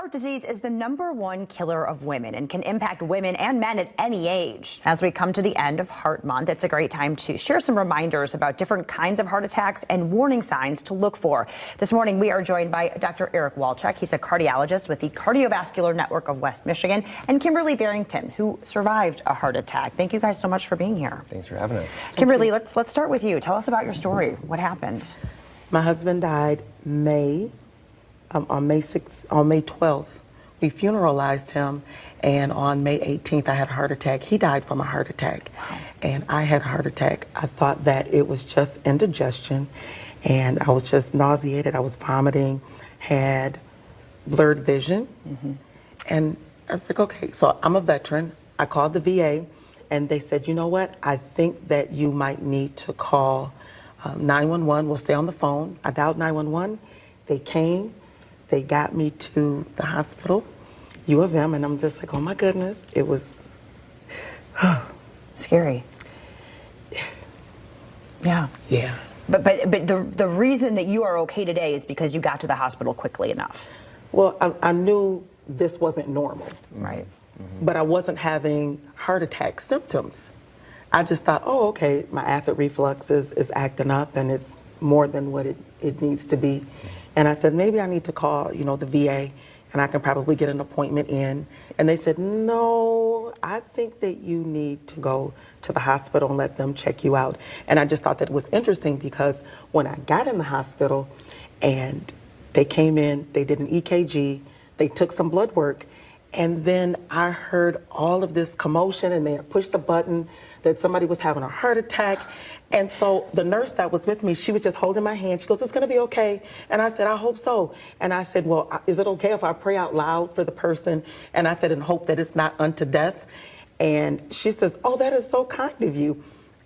Heart disease is the #1 killer of women and can impact women and men at any age. As we come to the end of Heart Month, it's a great time to share some reminders about different kinds of heart attacks and warning signs to look for. This morning, we are joined by Dr. Eric Walchak. He's a cardiologist with the Cardiovascular Network of West Michigan, and Kimberly Barrington, who survived a heart attack. Thank you guys so much for being here. Thanks for having us. Kimberly, let's start with you. Tell us about your story. What happened? My husband died on May 12th. We funeralized him, and on May 18th, I had a heart attack. He died from a heart attack, and I had a heart attack. I thought that it was just indigestion, and I was just nauseated. I was vomiting, had blurred vision, and I was like, okay, so I'm a veteran. I called the VA, and they said, you know what? I think that you might need to call 911. We'll stay on the phone. I dialed 911. They came. They got me to the hospital, U of M, and I'm just like, oh my goodness, it was scary. Yeah. Yeah. But the reason that you are okay today is because you got to the hospital quickly enough. Well, I knew this wasn't normal. Right. But I wasn't having heart attack symptoms. I just thought, oh, okay, my acid reflux is acting up, and it's more than what it needs to be. And I said, maybe I need to call, the VA, and I can probably get an appointment in. And they said, no, I think that you need to go to the hospital and let them check you out. And I just thought that it was interesting because when I got in the hospital and they came in, they did an EKG, they took some blood work, and then I heard all of this commotion, and they had pushed the button that somebody was having a heart attack. And so the nurse that was with me, she was just holding my hand. She goes, it's gonna be okay. And I said, I hope so. And I said, well, is it okay if I pray out loud for the person? And I said, and hope that it's not unto death. And she says, oh, that is so kind of you.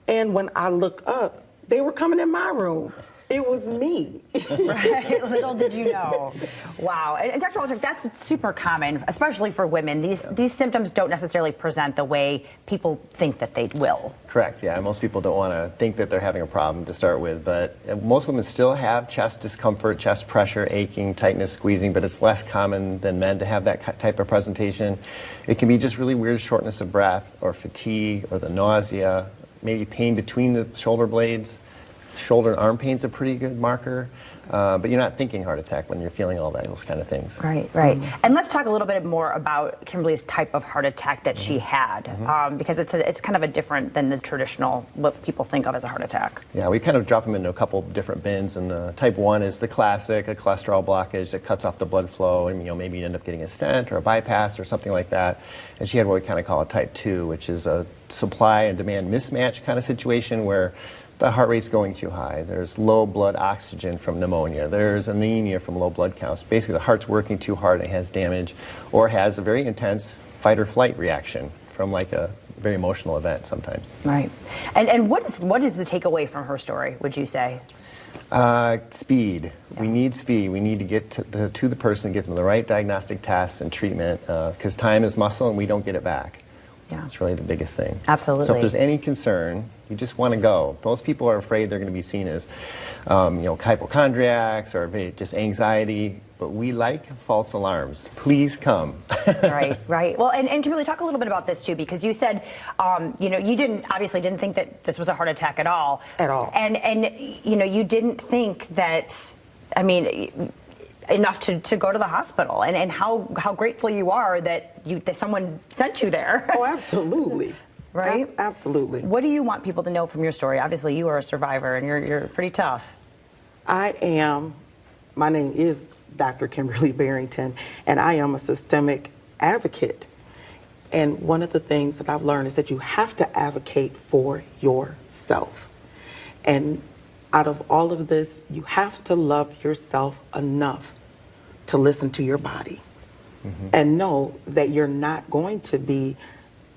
And when I look up, they were coming in my room. It was me. Right. Little did you know. Wow. And Dr. Walchak, that's super common, especially for women. These symptoms don't necessarily present the way people think that they will. Correct, yeah. Most people don't want to think that they're having a problem to start with, but most women still have chest discomfort, chest pressure, aching, tightness, squeezing, but it's less common than men to have that type of presentation. It can be just really weird shortness of breath or fatigue or the nausea, maybe pain between the shoulder blades. Shoulder and arm pain's a pretty good marker, but you're not thinking heart attack when you're feeling all those kind of things. Right. And let's talk a little bit more about Kimberly's type of heart attack that she had, because it's kind of a different than the traditional, what people think of as a heart attack. Yeah, we kind of drop them into a couple different bins, and the type 1 is the classic, a cholesterol blockage that cuts off the blood flow, and maybe you end up getting a stent or a bypass or something like that. And she had what we kind of call a type 2, which is a supply and demand mismatch kind of situation where the heart rate's going too high. There's low blood oxygen from pneumonia. There's anemia from low blood counts. Basically, the heart's working too hard and it has damage, or has a very intense fight or flight reaction from like a very emotional event sometimes. Right. And what is the takeaway from her story, would you say? Speed. Yeah. We need speed. We need to get to the person, get them the right diagnostic tests and treatment, because time is muscle and we don't get it back. Yeah. It's really the biggest thing. Absolutely. So if there's any concern, you just want to go. Most people are afraid they're going to be seen as, hypochondriacs or just anxiety, but we like false alarms. Please come. Right. Well, and Kimberly, talk a little bit about this too, because you said, you didn't think that this was a heart attack at all. At all. And you didn't think that, enough to go to the hospital, and how grateful you are that someone sent you there. Oh, absolutely. Right? Absolutely. What do you want people to know from your story? Obviously, you are a survivor, and you're pretty tough. My name is Dr. Kimberly Barrington, and I am a systemic advocate. And one of the things that I've learned is that you have to advocate for yourself. And out of all of this, you have to love yourself enough to listen to your body and know that you're not going to be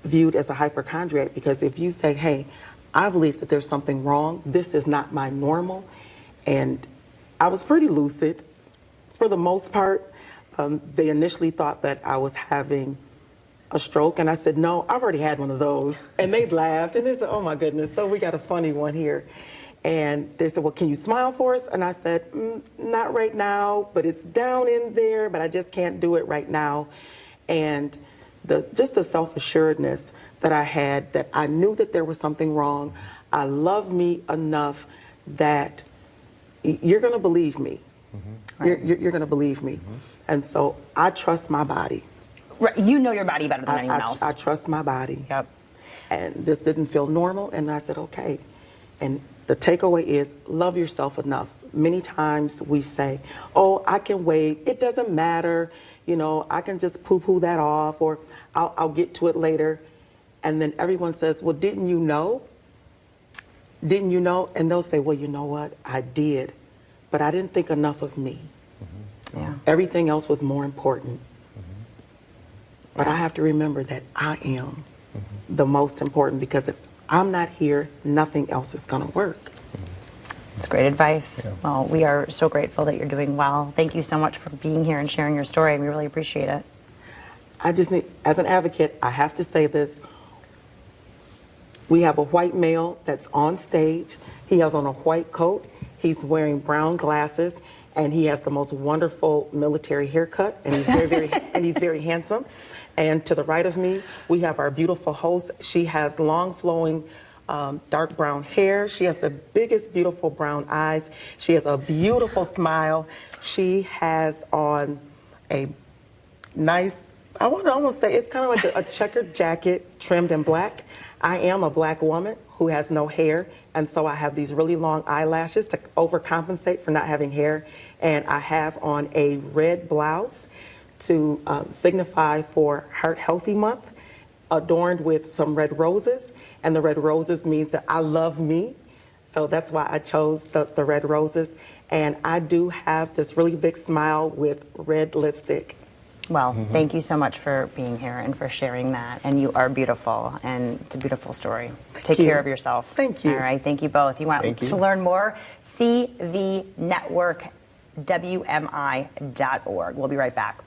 viewed as a hypochondriac, because if you say, hey, I believe that there's something wrong, this is not my normal. And I was pretty lucid for the most part. They initially thought that I was having a stroke, and I said, no, I've already had one of those. And they laughed, and they said, oh my goodness, so we got a funny one here. And they said, well, can you smile for us? And I said, not right now, but it's down in there, but I just can't do it right now. And just the self-assuredness that I had, that I knew that there was something wrong. I love me enough that you're going to believe me. Right. You're going to believe me. And so I trust my body. Right. You know your body better than anyone else. I trust my body. Yep. And this didn't feel normal, and I said, okay. And the takeaway is love yourself enough. Many times we say, oh, I can wait, it doesn't matter, you know, I can just poo-poo that off, or I'll get to it later. And then everyone says, well, didn't you know? Didn't you know? And they'll say, well, you know what, I did, but I didn't think enough of me. Yeah. Everything else was more important. But I have to remember that I am the most important, because if I'm not here, nothing else is going to work. It's great advice. Yeah. Well, we are so grateful that you're doing well. Thank you so much for being here and sharing your story. We really appreciate it. I just need, as an advocate, I have to say this. We have a white male that's on stage. He has on a white coat. He's wearing brown glasses, and he has the most wonderful military haircut, and he's very handsome. And to the right of me, we have our beautiful host. She has long flowing dark brown hair. She has the biggest beautiful brown eyes. She has a beautiful smile. She has on a nice, I want to say it's kind of like a checkered jacket trimmed in black. I am a black woman who has no hair, and so I have these really long eyelashes to overcompensate for not having hair. And I have on a red blouse to signify for Heart Healthy Month, adorned with some red roses. And the red roses means that I love me. So that's why I chose the red roses. And I do have this really big smile with red lipstick. Well, thank you so much for being here and for sharing that. And you are beautiful, and it's a beautiful story. Take you. care of yourself. Thank you. All right, thank you both. You want Thank you. to learn more? CVNetworkWMI.org. We'll be right back.